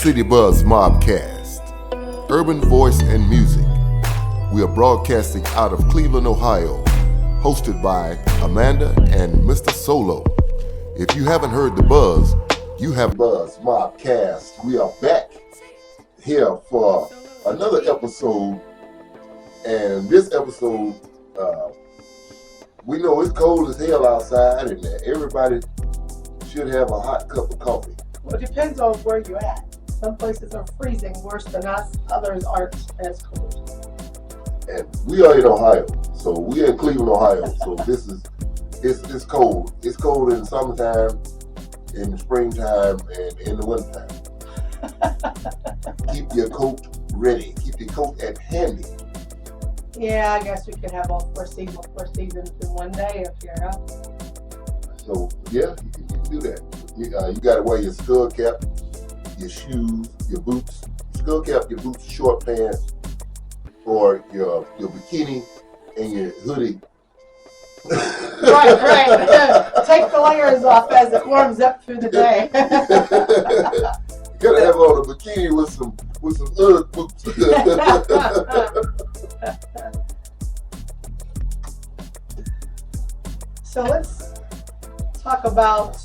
City Buzz Mobcast, urban voice and music. We are broadcasting out of Cleveland, Ohio, hosted by Amanda and Mista Solo. If you haven't heard the buzz, you have Buzz Mobcast. We are back here for another episode, and this episode, we know it's cold as hell outside, and everybody should have a hot cup of coffee. Well, it depends on where you're at. Some places are freezing worse than us, others aren't as cold. And we are in Ohio, so we're in Cleveland, Ohio. So this is it's cold. It's cold in the summertime, in the springtime, and in the wintertime. Keep your coat ready. Keep your coat at handy. Yeah, I guess we could have all four seasons in one day if you're up. So yeah, you can do that. You got to wear your skull cap, your shoes, your boots. Skull cap, your boots, short pants, or your bikini and your hoodie. Right. Take the layers off as it warms up through the day. You gotta have on a bikini with some Ugg boots. So let's talk about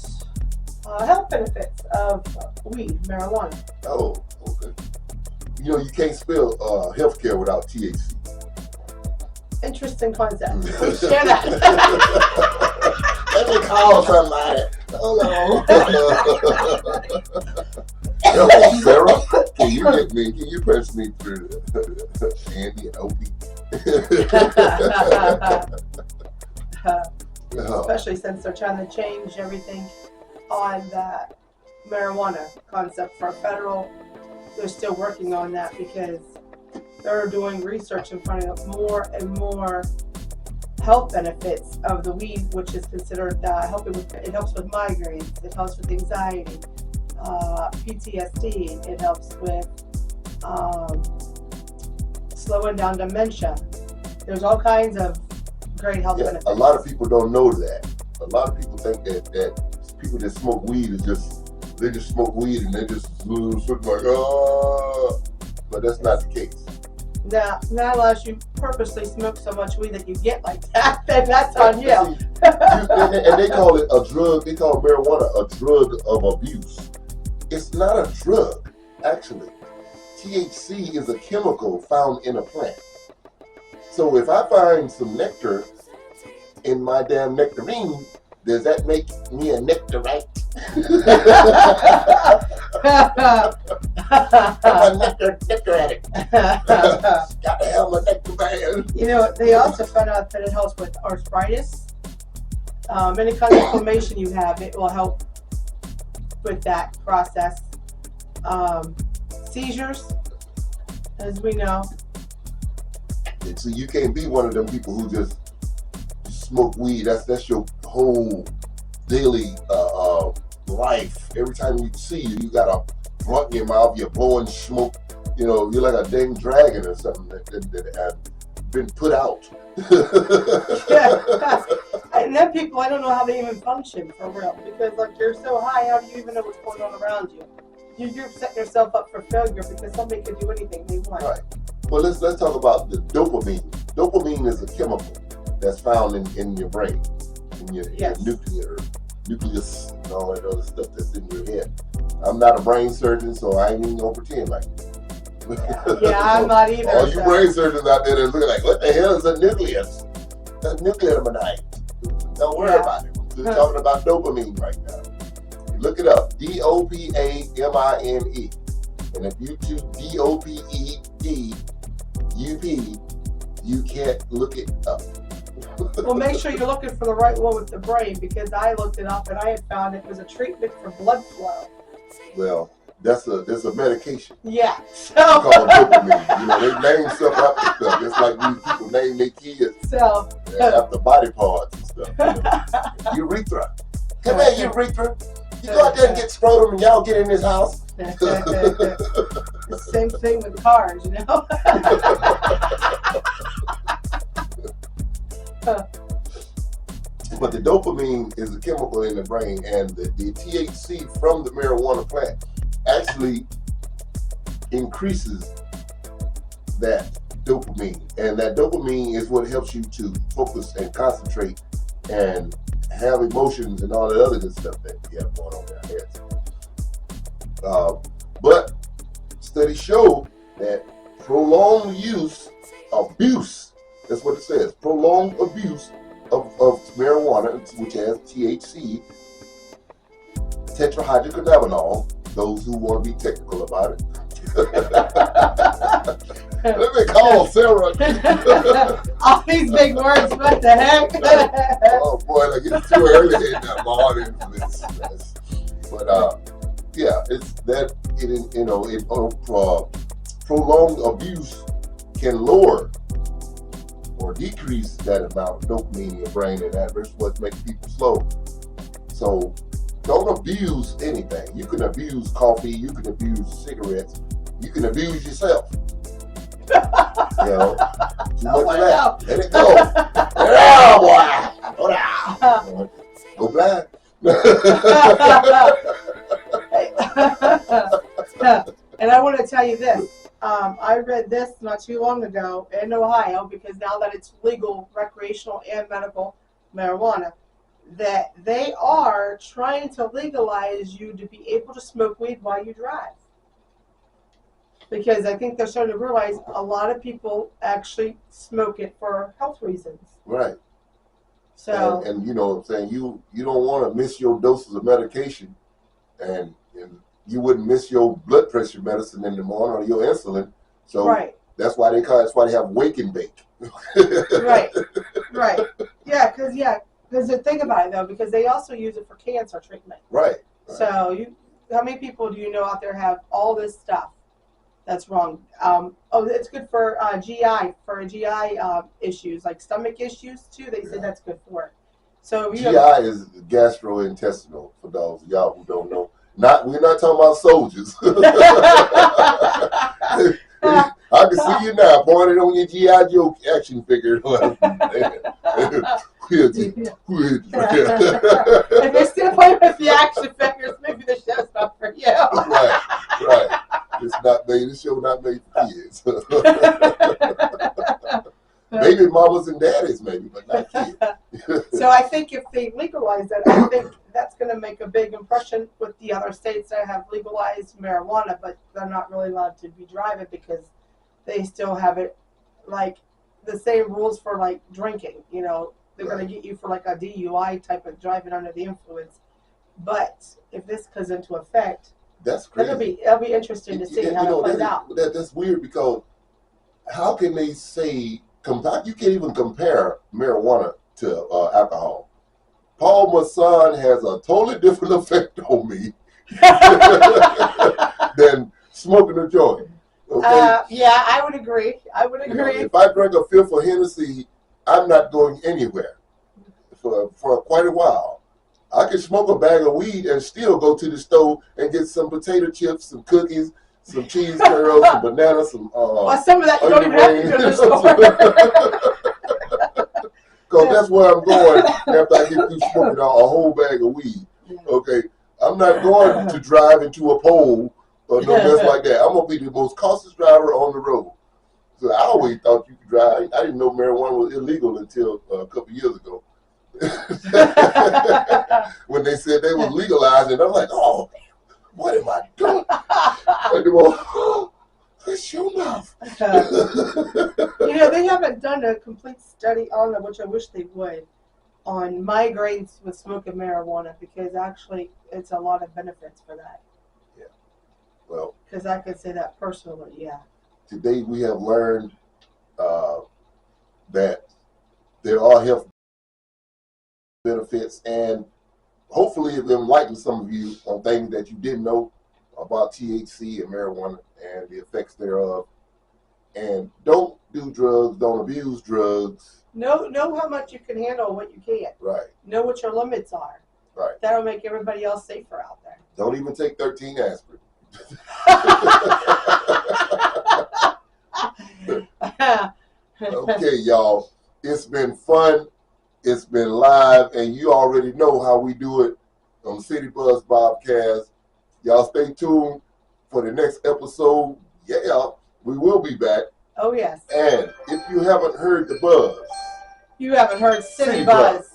health benefits of weed, marijuana. Oh, okay. You know, you can't spell healthcare without THC. Interesting concept. Share that. Let me call somebody. Hello. Hello, Sarah. Can you press me through Andy and Opie? Especially since they're trying to change everything on that marijuana concept for federal. They're still working on that because they're doing research and finding out more and more health benefits of the weed, which is considered it helps with migraines, it helps with anxiety, PTSD, it helps with slowing down dementia. There's all kinds of great health benefits. A lot of people don't know that. A lot of people think that people that smoke weed is just smoke weed and they just look like, oh, but that's not the case. Now, not unless you purposely smoke so much weed that you get like that, then that's on you. And they call it a drug. They call marijuana a drug of abuse. It's not a drug, actually. THC is a chemical found in a plant. So if I find some nectar in my damn nectarine, does that make me a nectarite? I'm a nectar addict. Got to have my nectar man. You know, they also found out that it helps with arthritis. Any kind of inflammation you have, it will help with that process. Seizures, as we know. And so you can't be one of them people who just smoke weed. That's your whole daily life. Every time we see you, you got a blunt in your mouth, you're blowing smoke. You know, you're like a dang dragon or something that have been put out. Yeah. And then people, I don't know how they even function for real, because like you're so high, how do you even know what's going on around you? You're setting yourself up for failure because somebody could do anything they want. Right. Well, let's talk about the dopamine. Dopamine is a chemical that's found in your brain, in your nucleus, and all that other stuff that's in your head. I'm not a brain surgeon, so I ain't even gonna pretend like it. Yeah, I'm not either. All you brain surgeons out there that's looking like, what the hell is a nucleus? That's nucleominite. Don't worry about it. We're talking about dopamine right now. Look it up. DOPAMINE. And if you choose DOPEDUP, you can't look it up. Well, make sure you're looking for the right one with the brain, because I looked it up and I had found it was a treatment for blood flow. Well, there's a medication. Yeah. Called dopamine. You know, they name stuff after stuff. It's like these people name their kids after body parts and stuff. You know? Urethra. Come here, urethra. You go out there and get scrotum and y'all get in this house. The same thing with cars, you know? But the dopamine is a chemical in the brain, and the THC from the marijuana plant actually increases that dopamine, and that dopamine is what helps you to focus and concentrate and have emotions and all the other good stuff that we have going on in our heads. But studies show that prolonged abuse, that's what it says, prolonged abuse of marijuana, which has THC, tetrahydrocannabinol, those who want to be technical about it. Let me call Sarah. All these big words, what the heck? Oh boy, like it's too early in that morning for this. But yeah, it's that prolonged abuse can lower or decrease that amount of dopamine in your brain, and that's what makes people slow. So don't abuse anything. You can abuse coffee, you can abuse cigarettes, you can abuse yourself. Too much of that. Let it go. Oh, boy. Go down. Go blind. And I want to tell you this. I read this not too long ago in Ohio, because now that it's legal, recreational and medical marijuana, that they are trying to legalize you to be able to smoke weed while you drive. Because I think they're starting to realize a lot of people actually smoke it for health reasons. Right. So and you know what I'm saying, you don't want to miss your doses of medication, and you wouldn't miss your blood pressure medicine in the morning or your insulin. So right. That's why they have wake and bake. Right. Yeah, because think about it though, because they also use it for cancer treatment. Right. So how many people do you know out there have all this stuff that's wrong? It's good for GI issues, like stomach issues too. They say that's good for it. So GI is gastrointestinal, for those of y'all who don't know. We're not talking about soldiers. I can see you now pointing on your GI Joe action figure. If you're still playing with the action figures, maybe the show's not for you. Right. It's not made. This show not made for kids. Maybe mamas and daddies, maybe, but not kids. So I think if they legalize it, I think that's going to make a big impression with the other states that have legalized marijuana, but they're not really allowed to be driving because they still have it like the same rules for like drinking. They're going to get you for like a DUI type of driving under the influence. But if this comes into effect, that's crazy. It'll be interesting to see how it plays out. That's weird, because how can they say you can't even compare marijuana to alcohol? Paul Masson has a totally different effect on me than smoking a joint. Okay? Yeah, I would agree. If I drink a fifth of Hennessy, I'm not going anywhere for quite a while. I can smoke a bag of weed and still go to the store and get some potato chips, some cookies, some cheese curls, some bananas, some some of that you don't even have to go to the store. Because that's where I'm going after I get through smoking a whole bag of weed. Okay, I'm not going to drive into a pole or no mess like that. I'm going to be the most cautious driver on the road. So I always thought you could drive. I didn't know marijuana was illegal until a couple years ago. When they said they was legalizing, I'm like, oh, what am I doing? Hush your mouth. They haven't done a complete study on it, which I wish they would, on migraines with smoking marijuana, because actually it's a lot of benefits for that. Yeah. Well, because I can say that personally, yeah. Today we have learned that there are health benefits, and hopefully it will enlighten some of you on things that you didn't know about THC and marijuana and the effects thereof. And don't do drugs, don't abuse drugs. Know how much you can handle and what you can't. Right. Know what your limits are. Right. That'll make everybody else safer out there. Don't even take 13 aspirin. Okay, y'all. It's been fun. It's been live, and you already know how we do it on City Buzz Bobcast. Y'all stay tuned for the next episode. Yeah, we will be back. Oh, yes. And if you haven't heard the buzz, You haven't heard City City Buzz.